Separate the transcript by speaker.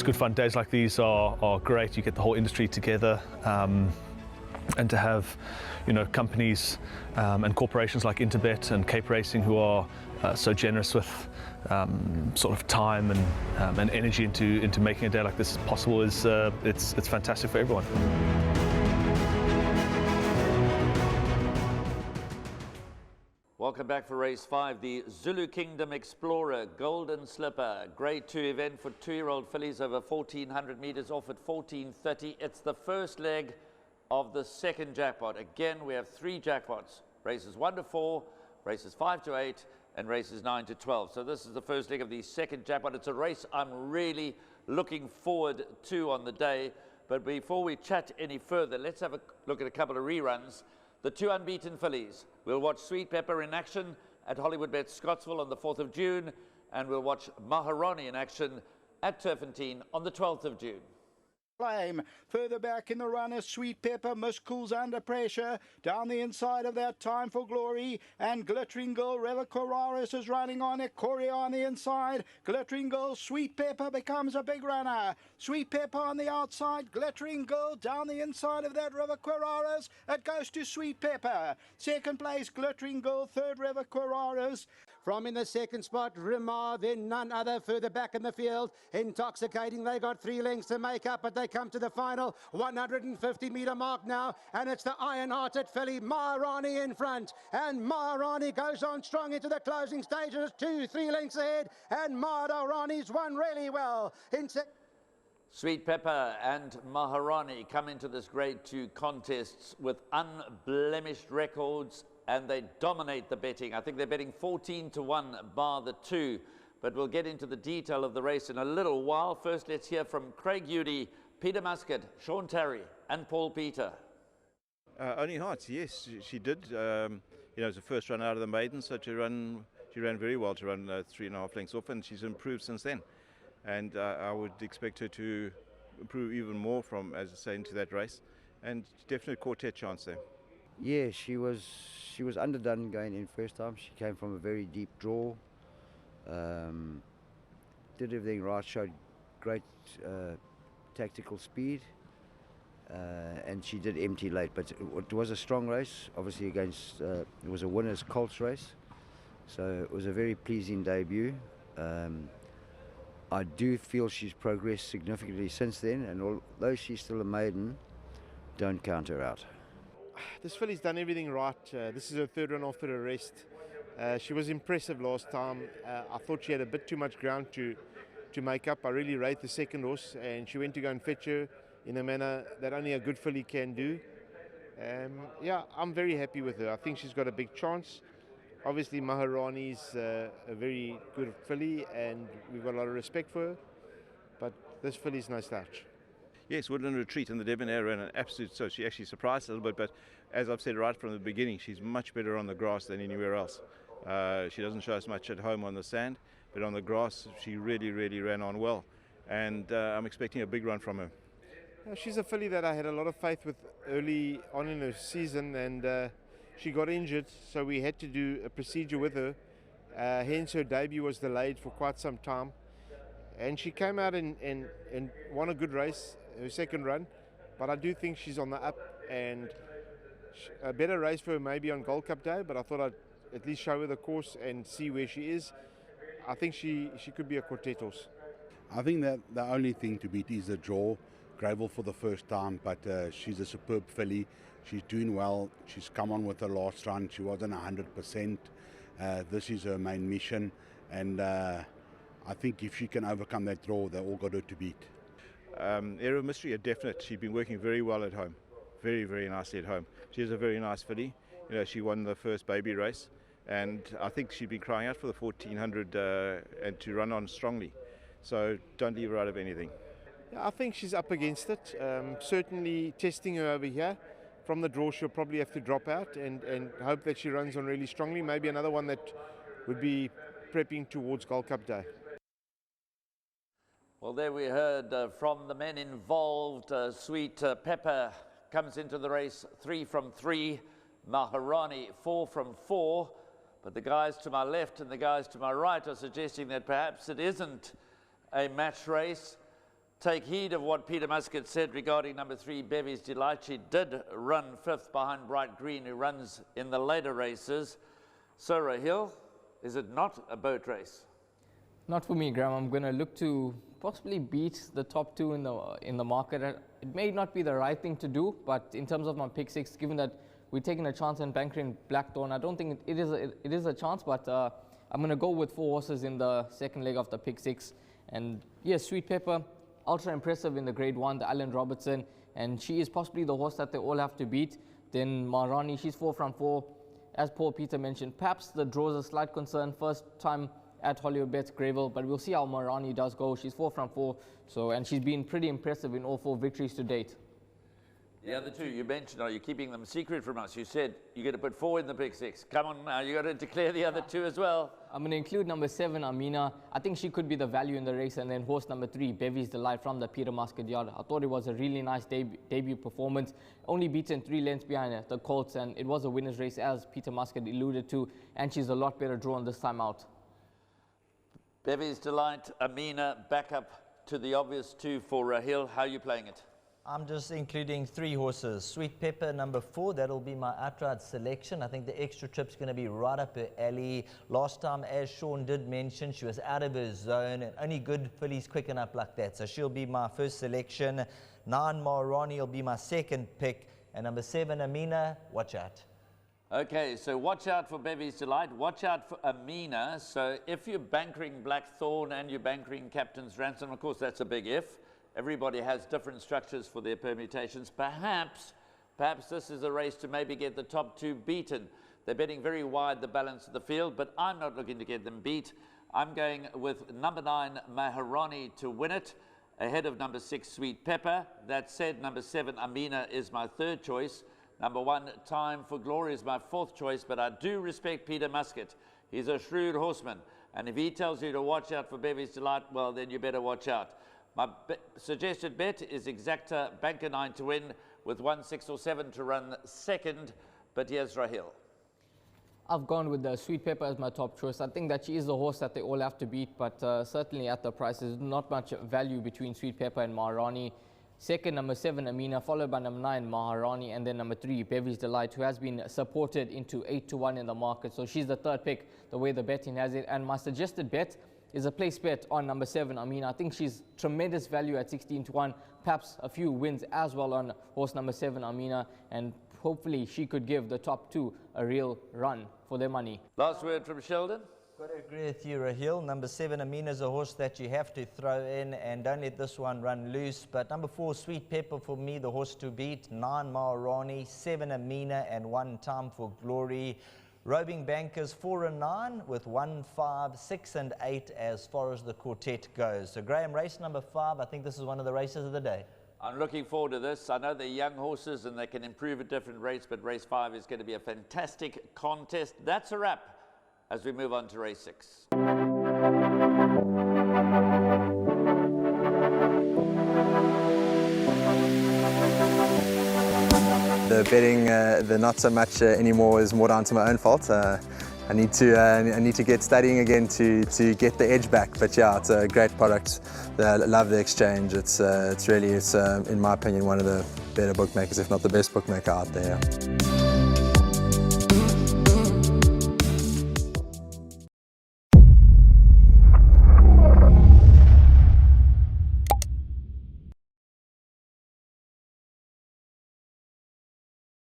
Speaker 1: good fun. Days like these are great. You get the whole industry together, and to have, you know, companies and corporations like Interbet and Cape Racing who are so generous with sort of time and energy into making a day like this possible is it's fantastic for everyone.
Speaker 2: Welcome back for race 5, the Zulu Kingdom Explorer Golden Slipper Grade 2 event for 2-year-old fillies over 1,400 meters off at 14:30. It's the first leg of the second jackpot. Again, we have 3 jackpots, races 1 to 4, races 5 to 8, and races 9 to 12. So this is the first leg of the second jackpot. It's a race I'm really looking forward to on the day. But before we chat any further, let's have a look at a couple of reruns. The 2 unbeaten fillies. We'll watch Sweet Pepper in action at Hollywoodbets Scottsville on the 4th of June, and we'll watch Maharani in action at Turfentine on the 12th of June.
Speaker 3: Flame. Further back in the run is Sweet Pepper. Miss Cool's under pressure. Down the inside of that, Time for Glory. And Glittering Girl, Reva Coraris is running on it. Corey on the inside. Glittering Girl, Sweet Pepper becomes a big runner. Sweet Pepper on the outside. Glittering Girl down the inside of that, Reva Coraris. It goes to Sweet Pepper. Second place, Glittering Girl. Third, Reva Coraris.
Speaker 4: From in the second spot, Rimar, then none other further back in the field. Intoxicating, they got 3 lengths to make up, but they come to the final 150-meter mark now, and it's the iron-hearted filly Maharani in front, and Maharani goes on strong into the closing stages, 2-3 lengths ahead, and Maharani's won really well.
Speaker 2: Sweet Pepper and Maharani come into this Grade 2 contests with unblemished records, and they dominate the betting. I think they're betting 14-1 bar the 2, but we'll get into the detail of the race in a little while. First, let's hear from Craig Udy, Peter Muscat, Sean Terry and Paul Peter.
Speaker 5: Only Hearts, yes, she did. You know, it's the first run out of the maiden, so she ran very well to run 3.5 lengths off, and she's improved since then. And I would expect her to improve even more from, as I say, into that race, and definitely quartet chance there.
Speaker 6: Yeah, she was underdone going in first time. She came from a very deep draw. Did everything right, showed great tactical speed, and she did empty late. But it was a strong race, obviously against, it was a winner's colts race. So it was a very pleasing debut. I do feel she's progressed significantly since then, and although she's still a maiden, don't count her out.
Speaker 7: This filly's done everything right. This is her 3rd run after her rest. She was impressive last time. I thought she had a bit too much ground to make up. I really rate the second horse, and she went to go and fetch her in a manner that only a good filly can do. Yeah, I'm very happy with her. I think she's got a big chance. Obviously, Maharani's a very good filly, and we've got a lot of respect for her. But this filly's no slouch.
Speaker 5: Yes, Woodland Retreat in the Debonair ran an absolute, so she actually surprised a little bit, but as I've said right from the beginning, she's much better on the grass than anywhere else. She doesn't show us much at home on the sand, but on the grass she really ran on well, and I'm expecting a big run from her.
Speaker 7: She's a filly that I had a lot of faith with early on in her season, and she got injured, so we had to do a procedure with her. Hence her debut was delayed for quite some time, and she came out and won a good race, her second run. But I do think she's on the up, and a better race for her maybe on Gold Cup Day, but I thought I'd at least show her the course and see where she is. I think she could be a quartet horse.
Speaker 8: I think that the only thing to beat is the draw. Greyville for the first time, but she's a superb filly. She's doing well. She's come on with the last run. She wasn't 100%. This is her main mission, and I think if she can overcome that draw, they all got her to beat.
Speaker 5: Air of Mystery, a definite. She's been working very well at home, very nicely at home. She's a very nice filly. You know, she won the first baby race, and I think she's been crying out for the 1400 and to run on strongly. So don't leave her out of anything.
Speaker 7: Yeah, I think she's up against it. Certainly testing her over here. From the draw, she'll probably have to drop out and hope that she runs on really strongly. Maybe another one that would be prepping towards Gold Cup Day.
Speaker 2: Well, there we heard from the men involved. Sweet Pepper comes into the race 3 from 3. Maharani 4 from 4. But the guys to my left and the guys to my right are suggesting that perhaps it isn't a match race. Take heed of what Peter Muscat said regarding number 3, Bevy's Delight. She did run 5th behind Bright Green, who runs in the later races. So, Rahil, is it not a boat race?
Speaker 9: Not for me, Graham. I'm going to look to possibly beat the top 2 in the market. It may not be the right thing to do, but in terms of my pick 6, given that we're taking a chance on Bankering Blackthorn, I don't think it is a chance, but I'm going to go with 4 horses in the second leg of the pick 6. And yes, Sweet Pepper, ultra impressive in the grade 1, the Alan Robertson, and she is possibly the horse that they all have to beat. Then Maharani, she's 4 from 4. As Paul Peter mentioned, perhaps the draw is a slight concern. First time at Hollywoodbets Greyville, but we'll see how Maharani does go. She's 4 from 4, and she's been pretty impressive in all 4 victories to date.
Speaker 2: The other 2 you mentioned, are you keeping them secret from us? You said you're going to put 4 in the pick 6. Come on now, you got to declare the other 2 as well.
Speaker 9: I'm going to include number 7, Amina. I think she could be the value in the race, and then horse number 3, Bevy's Delight from the Peter Muscat yard. I thought it was a really nice debut performance. Only beaten 3 lengths behind the Colts, and it was a winner's race, as Peter Muscat alluded to, and she's a lot better drawn this time out.
Speaker 2: Bevy's Delight, Amina, back up to the obvious 2 for Rahil. How are you playing it?
Speaker 10: I'm just including 3 horses. Sweet Pepper, number 4, that'll be my outright selection. I think the extra trip's going to be right up her alley. Last time, as Sean did mention, she was out of her zone, and only good fillies quicken up like that. So she'll be my first selection. 9, Maharani will be my second pick. And number 7, Amina, watch out.
Speaker 2: Okay, so watch out for Bevy's Delight. Watch out for Amina. So if you're bankering Blackthorn and you're bankering Captain's Ransom, of course, that's a big if. Everybody has different structures for their permutations. Perhaps this is a race to maybe get the top 2 beaten. They're betting very wide the balance of the field, but I'm not looking to get them beat. I'm going with number 9, Maharani, to win it, ahead of number 6, Sweet Pepper. That said, number 7, Amina, is my 3rd choice. Number 1, Time for Glory, is my 4th choice, but I do respect Peter Muscat. He's a shrewd horseman, and if he tells you to watch out for Bevy's Delight, well, then you better watch out. My suggested bet is Exacta Banker 9 to win, with 1, 6 or 7 to run second, but here's Rahil.
Speaker 9: I've gone with the Sweet Pepper as my top choice. I think that she is the horse that they all have to beat, but certainly at the price, there's not much value between Sweet Pepper and Maharani. Second, number 7, Amina, followed by number 9, Maharani, and then number 3, Bevy's Delight, who has been supported into 8 to 1 in the market. So she's the 3rd pick, the way the betting has it. And my suggested bet is a place bet on number 7, Amina. I think she's tremendous value at 16 to 1. Perhaps a few wins as well on horse number 7, Amina, and hopefully she could give the top 2 a real run for their money.
Speaker 2: Last word from Sheldon.
Speaker 10: Got to agree with you, Rahil. Number 7, Amina, is a horse that you have to throw in, and don't let this one run loose. But number 4, Sweet Pepper, for me, the horse to beat. 9, Maharani, 7, Amina, and 1, Time for Glory. Roving Bankers 4 and 9, with 1, 5, 6 and 8 as far as the quartet goes. So Graham, race number 5, I think this is one of the races of the day.
Speaker 2: I'm looking forward to this. I know they're young horses and they can improve at different rates, but race 5 is going to be a fantastic contest. That's a wrap as we move on to race 6.
Speaker 11: The betting, the not so much anymore, is more down to my own fault. I need to get studying again to get the edge back. But yeah, it's a great product. I love the exchange. It's really, in my opinion, one of the better bookmakers, if not the best bookmaker out there.